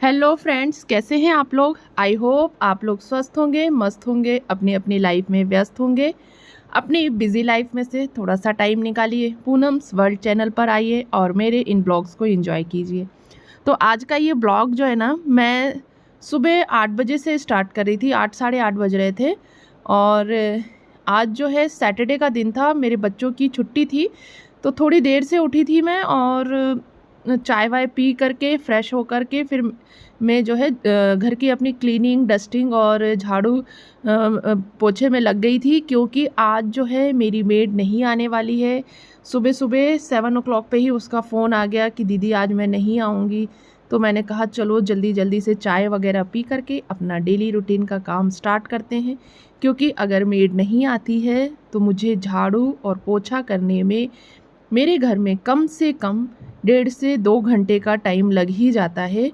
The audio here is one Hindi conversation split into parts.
हेलो फ्रेंड्स, कैसे हैं आप लोग। आई होप आप लोग स्वस्थ होंगे, मस्त होंगे, अपनी अपनी लाइफ में व्यस्त होंगे। अपनी बिजी लाइफ में से थोड़ा सा टाइम निकालिए, पूनम्स वर्ल्ड चैनल पर आइए और मेरे इन ब्लॉग्स को एंजॉय कीजिए। तो आज का ये ब्लॉग जो है ना, मैं सुबह 8 बजे से स्टार्ट कर रही थी। 8 साढ़े 8 बज रहे थे और आज जो है सैटरडे का दिन था, मेरे बच्चों की छुट्टी थी। तो थोड़ी देर से उठी थी मैं और चाय वाय पी करके फ्रेश हो करके फिर मैं जो है घर की अपनी क्लीनिंग, डस्टिंग और झाड़ू पोछे में लग गई थी, क्योंकि आज जो है मेरी मेड नहीं आने वाली है। सुबह सुबह 7 o'clock पे ही उसका फ़ोन आ गया कि दीदी आज मैं नहीं आऊँगी। तो मैंने कहा चलो जल्दी जल्दी से चाय वगैरह पी करके अपना डेली रूटीन का काम स्टार्ट करते हैं, क्योंकि अगर मेड नहीं आती है तो मुझे झाड़ू और पोछा करने में मेरे घर में कम से कम 1.5 से 2 घंटे का टाइम लग ही जाता है।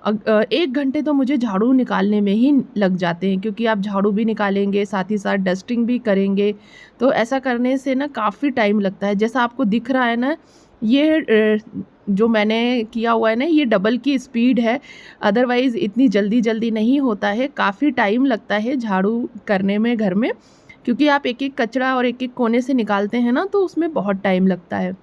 1 घंटे तो मुझे झाड़ू निकालने में ही लग जाते हैं, क्योंकि आप झाड़ू भी निकालेंगे साथ ही साथ डस्टिंग भी करेंगे, तो ऐसा करने से ना काफ़ी टाइम लगता है। जैसा आपको दिख रहा है ना, ये जो मैंने किया हुआ है ना, ये डबल की स्पीड है, अदरवाइज़ इतनी जल्दी जल्दी नहीं होता है। काफ़ी टाइम लगता है झाड़ू करने में घर में, क्योंकि आप एक एक कचरा और एक एक कोने से निकालते हैं ना, तो उसमें बहुत टाइम लगता है।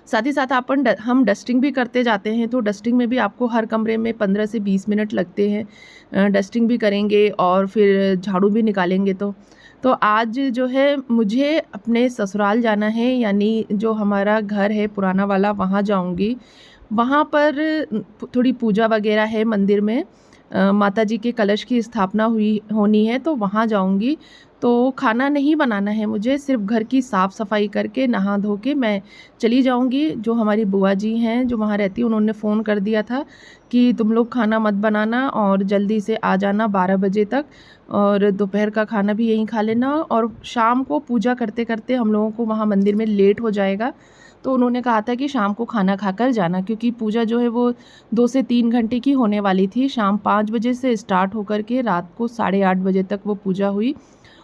साथ ही साथ हम डस्टिंग भी करते जाते हैं, तो डस्टिंग में भी आपको हर कमरे में 15 से 20 मिनट लगते हैं। डस्टिंग भी करेंगे और फिर झाड़ू भी निकालेंगे। तो आज जो है मुझे अपने ससुराल जाना है, यानी जो हमारा घर है पुराना वाला, वहाँ जाऊँगी। वहाँ पर थोड़ी पूजा वगैरह है मंदिर में, माता जी के कलश की स्थापना होनी है, तो वहाँ जाऊँगी। तो खाना नहीं बनाना है मुझे, सिर्फ घर की साफ़ सफाई करके नहा धो के मैं चली जाऊँगी। जो हमारी बुआ जी हैं जो वहाँ रहती हैं, उन्होंने फ़ोन कर दिया था कि तुम लोग खाना मत बनाना और जल्दी से आ जाना 12 बजे तक, और दोपहर का खाना भी यहीं खा लेना, और शाम को पूजा करते करते हम लोगों को वहाँ मंदिर में लेट हो जाएगा। तो उन्होंने कहा था कि शाम को खाना खाकर जाना, क्योंकि पूजा जो है वो 2 से 3 घंटे की होने वाली थी। शाम 5 बजे से स्टार्ट होकर के रात को 8:30 बजे तक वो पूजा हुई,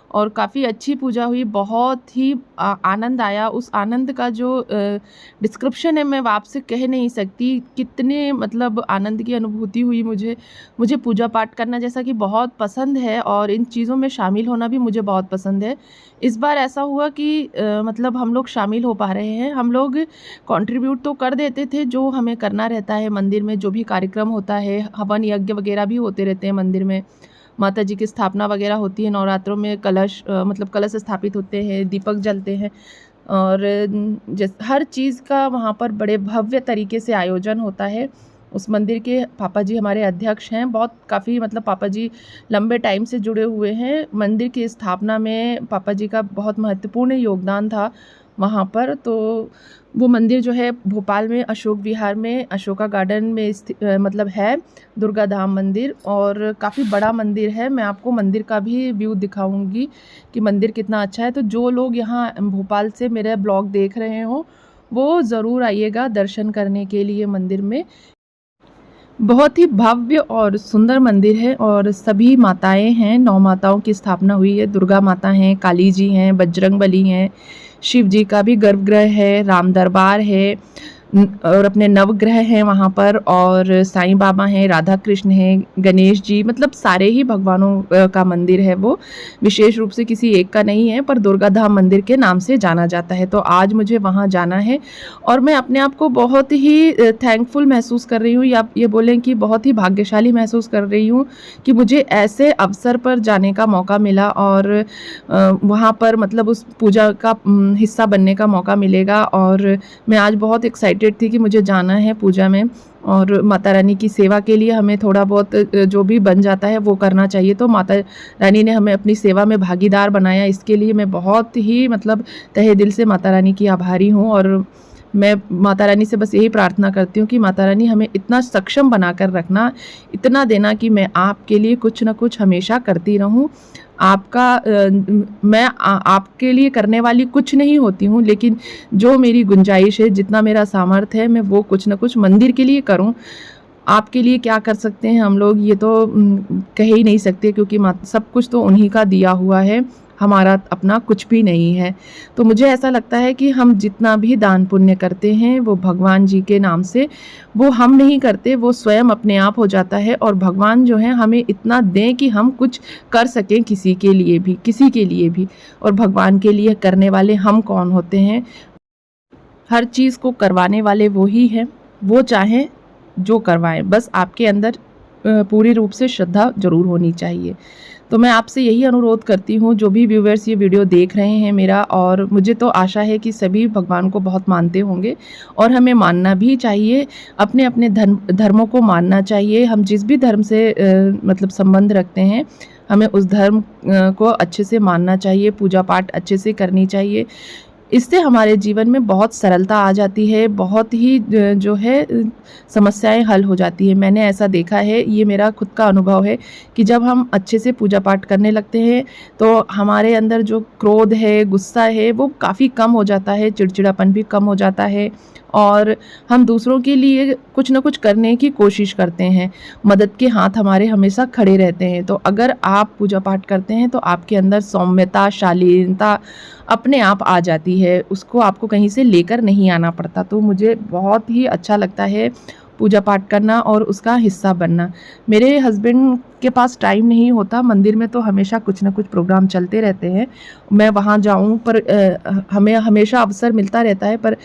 और काफ़ी अच्छी पूजा हुई। बहुत ही आनंद आया। उस आनंद का जो डिस्क्रिप्शन है मैं आपसे कह नहीं सकती, कितने मतलब आनंद की अनुभूति हुई मुझे पूजा पाठ करना जैसा कि बहुत पसंद है, और इन चीज़ों में शामिल होना भी मुझे बहुत पसंद है। इस बार ऐसा हुआ कि मतलब हम लोग शामिल हो पा रहे हैं। हम लोग कंट्रीब्यूट तो कर देते थे जो हमें करना रहता है मंदिर में, जो भी कार्यक्रम होता है, हवन यज्ञ वगैरह भी होते रहते हैं मंदिर में, माता जी की स्थापना वगैरह होती है, नवरात्रों में मतलब कलश स्थापित होते हैं, दीपक जलते हैं, और हर चीज़ का वहाँ पर बड़े भव्य तरीके से आयोजन होता है। उस मंदिर के पापा जी हमारे अध्यक्ष हैं, बहुत काफ़ी मतलब पापा जी लंबे टाइम से जुड़े हुए हैं। मंदिर की स्थापना में पापा जी का बहुत महत्वपूर्ण योगदान था वहाँ पर। तो वो मंदिर जो है भोपाल में अशोक विहार में अशोका गार्डन में मतलब है दुर्गा धाम मंदिर, और काफ़ी बड़ा मंदिर है। मैं आपको मंदिर का भी व्यू दिखाऊंगी कि मंदिर कितना अच्छा है। तो जो लोग यहाँ भोपाल से मेरा ब्लॉग देख रहे हो, वो ज़रूर आइएगा दर्शन करने के लिए मंदिर में। बहुत ही भव्य और सुंदर मंदिर है, और सभी माताएं हैं, 9 माताओं की स्थापना हुई है। दुर्गा माता हैं, काली जी हैं, बजरंगबली हैं, शिव जी का भी गर्भगृह है, राम दरबार है, और अपने नवग्रह हैं वहाँ पर, और साईं बाबा हैं, राधा कृष्ण हैं, गणेश जी, मतलब सारे ही भगवानों का मंदिर है वो। विशेष रूप से किसी एक का नहीं है, पर दुर्गा धाम मंदिर के नाम से जाना जाता है। तो आज मुझे वहाँ जाना है, और मैं अपने आप को बहुत ही थैंकफुल महसूस कर रही हूँ, या ये बोलें कि बहुत ही भाग्यशाली महसूस कर रही हूँ कि मुझे ऐसे अवसर पर जाने का मौका मिला, और वहाँ पर मतलब उस पूजा का हिस्सा बनने का मौका मिलेगा। और मैं आज बहुत एक्साइटेड थी कि मुझे जाना है पूजा में, और माता रानी की सेवा के लिए हमें थोड़ा बहुत जो भी बन जाता है वो करना चाहिए। तो माता रानी ने हमें अपनी सेवा में भागीदार बनाया, इसके लिए मैं बहुत ही मतलब तहे दिल से माता रानी की आभारी हूँ। और मैं माता रानी से बस यही प्रार्थना करती हूँ कि माता रानी हमें इतना सक्षम बनाकर रखना, इतना देना कि मैं आपके लिए कुछ ना कुछ हमेशा करती रहूँ। मैं आपके लिए करने वाली कुछ नहीं होती हूँ, लेकिन जो मेरी गुंजाइश है, जितना मेरा सामर्थ्य है, मैं वो कुछ ना कुछ मंदिर के लिए करूँ। आपके लिए क्या कर सकते हैं हम लोग, ये तो कह ही नहीं सकते, क्योंकि सब कुछ तो उन्हीं का दिया हुआ है। हमारा अपना कुछ भी नहीं है। तो मुझे ऐसा लगता है कि हम जितना भी दान पुण्य करते हैं वो भगवान जी के नाम से, वो हम नहीं करते, वो स्वयं अपने आप हो जाता है। और भगवान जो है हमें इतना दें कि हम कुछ कर सकें किसी के लिए भी, किसी के लिए भी। और भगवान के लिए करने वाले हम कौन होते हैं? हर चीज़ को करवाने वाले वो ही हैं, वो चाहें जो करवाएं, बस आपके अंदर पूरी रूप से श्रद्धा जरूर होनी चाहिए। तो मैं आपसे यही अनुरोध करती हूँ, जो भी व्यूअर्स ये वीडियो देख रहे हैं मेरा, और मुझे तो आशा है कि सभी भगवान को बहुत मानते होंगे और हमें मानना भी चाहिए, अपने अपने धर्मों को मानना चाहिए। हम जिस भी धर्म से मतलब संबंध रखते हैं, हमें उस धर्म को अच्छे से मानना चाहिए, पूजा पाठ अच्छे से करनी चाहिए। इससे हमारे जीवन में बहुत सरलता आ जाती है, बहुत ही जो है समस्याएं हल हो जाती है। मैंने ऐसा देखा है, ये मेरा खुद का अनुभव है कि जब हम अच्छे से पूजा पाठ करने लगते हैं तो हमारे अंदर जो क्रोध है, गुस्सा है, वो काफ़ी कम हो जाता है, चिड़चिड़ापन भी कम हो जाता है और हम दूसरों के लिए कुछ ना कुछ करने की कोशिश करते हैं। मदद के हाथ हमारे हमेशा खड़े रहते हैं। तो अगर आप पूजा पाठ करते हैं तो आपके अंदर सौम्यता, शालीनता अपने आप आ जाती है, उसको आपको कहीं से लेकर नहीं आना पड़ता। तो मुझे बहुत ही अच्छा लगता है पूजा पाठ करना और उसका हिस्सा बनना। मेरे हस्बैंड के पास टाइम नहीं होता, मंदिर में तो हमेशा कुछ ना कुछ प्रोग्राम चलते रहते हैं, मैं वहाँ जाऊँ पर हमें हमेशा अवसर मिलता रहता है। पर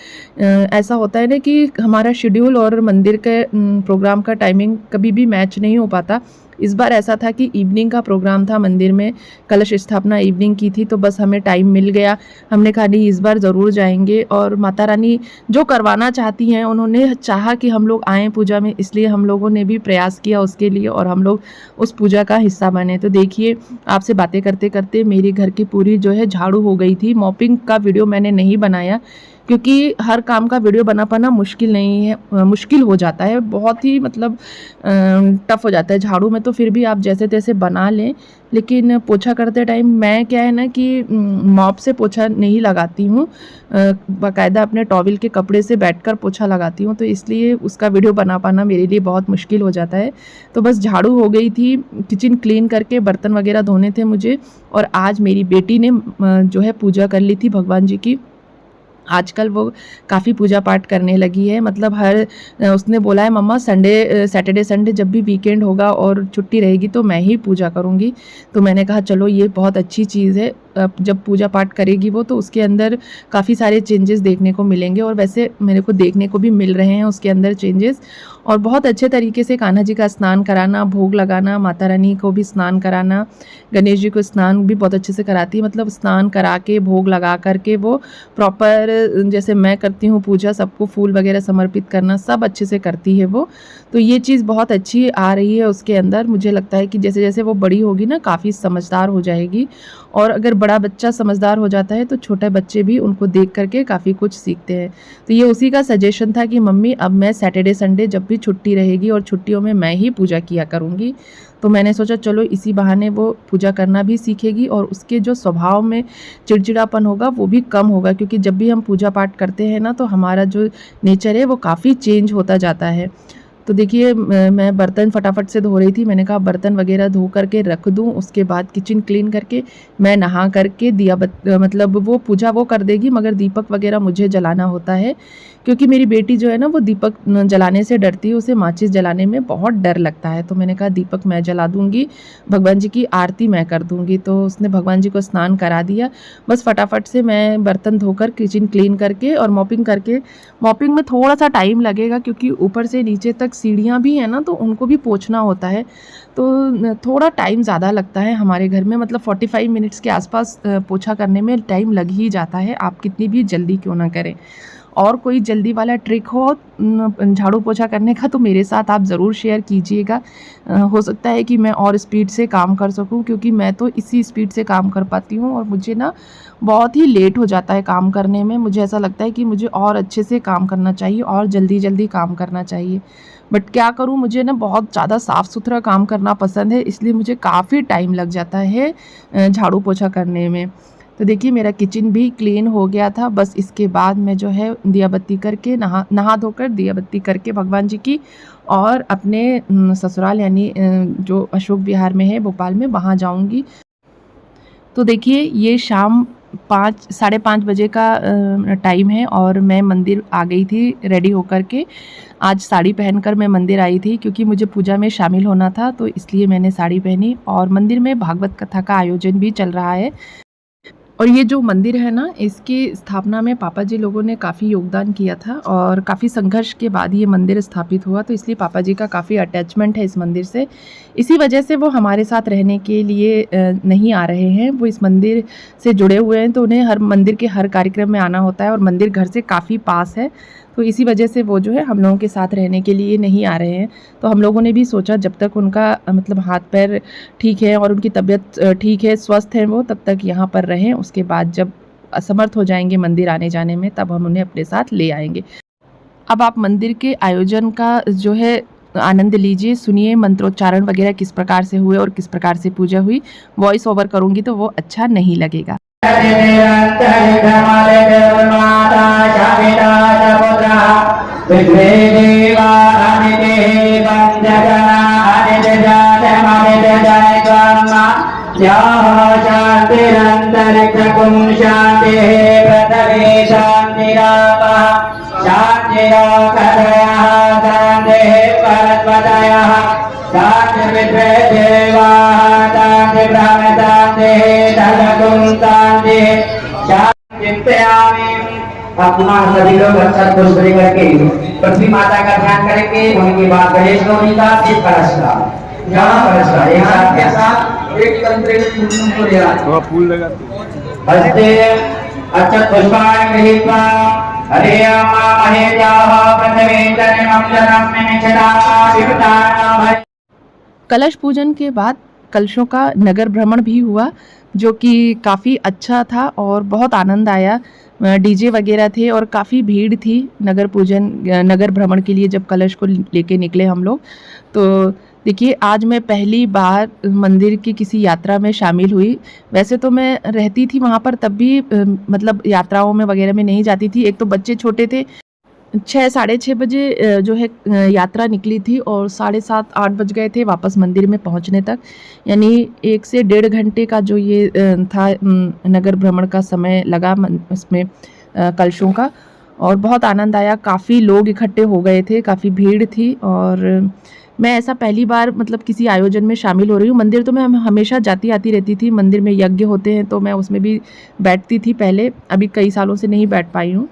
ऐसा होता है ना कि हमारा शेड्यूल और मंदिर के प्रोग्राम का टाइमिंग कभी भी मैच नहीं हो पाता। इस बार ऐसा था कि इवनिंग का प्रोग्राम था, मंदिर में कलश स्थापना इवनिंग की थी, तो बस हमें टाइम मिल गया। हमने कहा नहीं, इस बार ज़रूर जाएंगे। और माता रानी जो करवाना चाहती हैं, उन्होंने चाहा कि हम लोग आएँ पूजा में, इसलिए हम लोगों ने भी प्रयास किया उसके लिए और हम लोग उस पूजा का हिस्सा बने। तो देखिए, आपसे बातें करते करते मेरी घर की पूरी जो है झाड़ू हो गई थी। मॉपिंग का वीडियो मैंने नहीं बनाया क्योंकि हर काम का वीडियो बना पाना मुश्किल नहीं है, मुश्किल हो जाता है, बहुत ही मतलब टफ हो जाता है। झाड़ू में तो फिर भी आप जैसे तैसे बना लें, लेकिन पोछा करते टाइम मैं क्या है ना कि मॉप से पोछा नहीं लगाती हूँ, बाकायदा अपने टॉवल के कपड़े से बैठकर पोछा लगाती हूँ, तो इसलिए उसका वीडियो बना पाना मेरे लिए बहुत मुश्किल हो जाता है। तो बस झाड़ू हो गई थी, किचन क्लीन करके बर्तन वगैरह धोने थे मुझे। और आज मेरी बेटी ने जो है पूजा कर ली थी भगवान जी की। आजकल वो काफ़ी पूजा पाठ करने लगी है, मतलब उसने बोला है मम्मा सैटरडे संडे जब भी वीकेंड होगा और छुट्टी रहेगी तो मैं ही पूजा करूँगी। तो मैंने कहा चलो ये बहुत अच्छी चीज़ है, जब पूजा पाठ करेगी वो तो उसके अंदर काफ़ी सारे चेंजेस देखने को मिलेंगे। और वैसे मेरे को देखने को भी मिल रहे हैं उसके अंदर चेंजेस। और बहुत अच्छे तरीके से कान्हा जी का स्नान कराना, भोग लगाना, माता रानी को भी स्नान कराना, गणेश जी को स्नान भी बहुत अच्छे से कराती है, मतलब स्नान करा के भोग लगा करके वो प्रॉपर जैसे मैं करती हूँ पूजा, सबको फूल वगैरह समर्पित करना, सब अच्छे से करती है वो। तो ये चीज़ बहुत अच्छी आ रही है उसके अंदर। मुझे लगता है कि जैसे जैसे वो बड़ी होगी ना, काफ़ी समझदार हो जाएगी। और अगर बड़ा बच्चा समझदार हो जाता है तो छोटे बच्चे भी उनको देख करके काफ़ी कुछ सीखते हैं। तो ये उसी का सजेशन था कि मम्मी अब मैं सैटरडे संडे जब भी छुट्टी रहेगी और छुट्टियों में मैं ही पूजा किया करूँगी। तो मैंने सोचा चलो इसी बहाने वो पूजा करना भी सीखेगी और उसके जो स्वभाव में चिड़चिड़ापन होगा वो भी कम होगा, क्योंकि जब भी हम पूजा पाठ करते हैं ना तो हमारा जो नेचर है वो काफ़ी चेंज होता जाता है। तो देखिए, मैं बर्तन फटाफट से धो रही थी, मैंने कहा बर्तन वगैरह धो करके रख दूं, उसके बाद किचन क्लीन करके मैं नहा करके मतलब वो पूजा वो कर देगी, मगर दीपक वगैरह मुझे जलाना होता है, क्योंकि मेरी बेटी जो है ना वो दीपक जलाने से डरती है, उसे माचिस जलाने में बहुत डर लगता है। तो मैंने कहा दीपक मैं जला दूंगी, भगवान जी की आरती मैं कर दूंगी। तो उसने भगवान जी को स्नान करा दिया। बस फटाफट से मैं बर्तन धोकर किचन क्लीन करके और मॉपिंग करके, मॉपिंग में थोड़ा सा टाइम लगेगा क्योंकि ऊपर से नीचे तक सीढ़ियाँ भी हैं ना, तो उनको भी पोंछना होता है, तो थोड़ा टाइम ज़्यादा लगता है हमारे घर में, मतलब 45 मिनट्स के आसपास पोछा करने में टाइम लग ही जाता है, आप कितनी भी जल्दी क्यों ना करें। और कोई जल्दी वाला ट्रिक हो झाड़ू पोछा करने का तो मेरे साथ आप ज़रूर शेयर कीजिएगा। हो सकता है कि मैं और स्पीड से काम कर सकूं, क्योंकि मैं तो इसी स्पीड से काम कर पाती हूं और मुझे ना बहुत ही लेट हो जाता है काम करने में। मुझे ऐसा लगता है कि मुझे और अच्छे से काम करना चाहिए और जल्दी जल्दी काम करना चाहिए, बट क्या करूं, मुझे ना बहुत ज़्यादा साफ़ सुथरा काम करना पसंद है, इसलिए मुझे काफ़ी टाइम लग जाता है झाड़ू पोछा करने में। तो देखिए मेरा किचन भी क्लीन हो गया था। बस इसके बाद मैं जो है दिया बत्ती करके नहा धोकर दिया बत्ती करके भगवान जी की और अपने ससुराल यानी जो अशोक विहार में है भोपाल में, वहाँ जाऊँगी। तो देखिए ये शाम 5 साढ़े 5 बजे का टाइम है और मैं मंदिर आ गई थी रेडी होकर के। आज साड़ी पहनकर मैं मंदिर आई थी क्योंकि मुझे पूजा में शामिल होना था, तो इसलिए मैंने साड़ी पहनी। और मंदिर में भागवत कथा का आयोजन भी चल रहा है। और ये जो मंदिर है ना, इसकी स्थापना में पापा जी लोगों ने काफ़ी योगदान किया था और काफ़ी संघर्ष के बाद ये मंदिर स्थापित हुआ, तो इसलिए पापा जी का काफ़ी अटैचमेंट है इस मंदिर से। इसी वजह से वो हमारे साथ रहने के लिए नहीं आ रहे हैं। वो इस मंदिर से जुड़े हुए हैं, तो उन्हें हर मंदिर के हर कार्यक्रम में आना होता है और मंदिर घर से काफ़ी पास है, तो इसी वजह से वो जो है हम लोगों के साथ रहने के लिए नहीं आ रहे हैं। तो हम लोगों ने भी सोचा जब तक उनका मतलब हाथ पैर ठीक है और उनकी तबीयत ठीक है, स्वस्थ है वो, तब तक यहाँ पर रहें। उसके बाद जब असमर्थ हो जाएंगे मंदिर आने जाने में, तब हम उन्हें अपने साथ ले आएंगे। अब आप मंदिर के आयोजन का जो है आनंद लीजिए, सुनिए मंत्रोच्चारण वगैरह किस प्रकार से हुए और किस प्रकार से पूजा हुई। वॉइस ओवर करूँगी तो वो अच्छा नहीं लगेगा। अपना सभी लोग अच्छा खुशबरी करके पृथ्वी माता का ध्यान करेंगे। उनके बाद गणेश गौरी का एक कलश का एक साथ के साथ एक तंत्र फूल लगाते हस्ते अच्छा पुष्पाणि गृहीत्वा हरे महे जाः पृथ्वी जन्मं जनम निचला। कलश पूजन के बाद कलशों का नगर भ्रमण भी हुआ, जो कि काफ़ी अच्छा था और बहुत आनंद आया। डीजे वगैरह थे और काफ़ी भीड़ थी नगर भ्रमण के लिए जब कलश को लेके निकले हम लोग। तो देखिए आज मैं पहली बार मंदिर की किसी यात्रा में शामिल हुई। वैसे तो मैं रहती थी वहाँ पर, तब भी मतलब यात्राओं में वगैरह में नहीं जाती थी। एक तो बच्चे छोटे थे, 6 साढ़े 6 बजे जो है यात्रा निकली थी और 7:30-8 बज गए थे वापस मंदिर में पहुंचने तक। यानी 1 से 1.5 घंटे का जो ये था नगर भ्रमण का समय लगा इसमें कलशों का। और बहुत आनंद आया, काफ़ी लोग इकट्ठे हो गए थे, काफ़ी भीड़ थी। और मैं ऐसा पहली बार मतलब किसी आयोजन में शामिल हो रही हूँ। मंदिर तो मैं हमेशा जाती आती रहती थी, मंदिर में यज्ञ होते हैं तो मैं उसमें भी बैठती थी पहले, अभी कई सालों से नहीं बैठ पाई हूँ।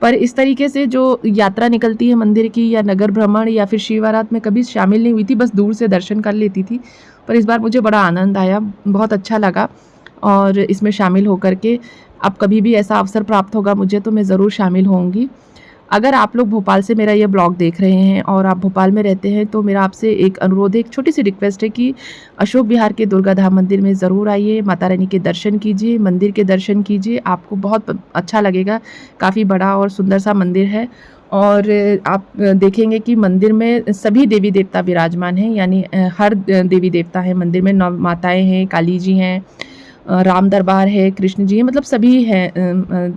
पर इस तरीके से जो यात्रा निकलती है मंदिर की या नगर भ्रमण या फिर शिवरात में कभी शामिल नहीं हुई थी, बस दूर से दर्शन कर लेती थी। पर इस बार मुझे बड़ा आनंद आया, बहुत अच्छा लगा और इसमें शामिल होकर के अब कभी भी ऐसा अवसर प्राप्त होगा मुझे तो मैं ज़रूर शामिल होंगी। अगर आप लोग भोपाल से मेरा ये ब्लॉग देख रहे हैं और आप भोपाल में रहते हैं तो मेरा आपसे एक अनुरोध है, एक छोटी सी रिक्वेस्ट है कि अशोक विहार के दुर्गा धाम मंदिर में ज़रूर आइए, माता रानी के दर्शन कीजिए, मंदिर के दर्शन कीजिए, आपको बहुत अच्छा लगेगा। काफ़ी बड़ा और सुंदर सा मंदिर है और आप देखेंगे कि मंदिर में सभी देवी देवता विराजमान हैं, यानी हर देवी देवता है मंदिर में। 9 माताएँ हैं, काली जी हैं, राम दरबार है, कृष्ण जी हैं, मतलब सभी हैं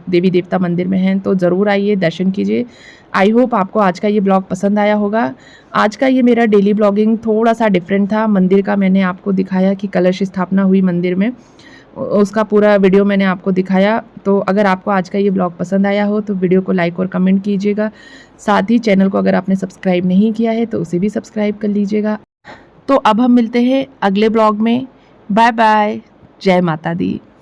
देवी देवता मंदिर में हैं। तो ज़रूर आइए, दर्शन कीजिए। आई होप आपको आज का ये ब्लॉग पसंद आया होगा। आज का ये मेरा डेली ब्लॉगिंग थोड़ा सा डिफरेंट था। मंदिर का मैंने आपको दिखाया कि कलश स्थापना हुई मंदिर में, उसका पूरा वीडियो मैंने आपको दिखाया। तो अगर आपको आज का ये ब्लॉग पसंद आया हो तो वीडियो को लाइक और कमेंट कीजिएगा। साथ ही चैनल को अगर आपने सब्सक्राइब नहीं किया है तो उसे भी सब्सक्राइब कर लीजिएगा। तो अब हम मिलते हैं अगले ब्लॉग में। बाय बाय, जय माता दी।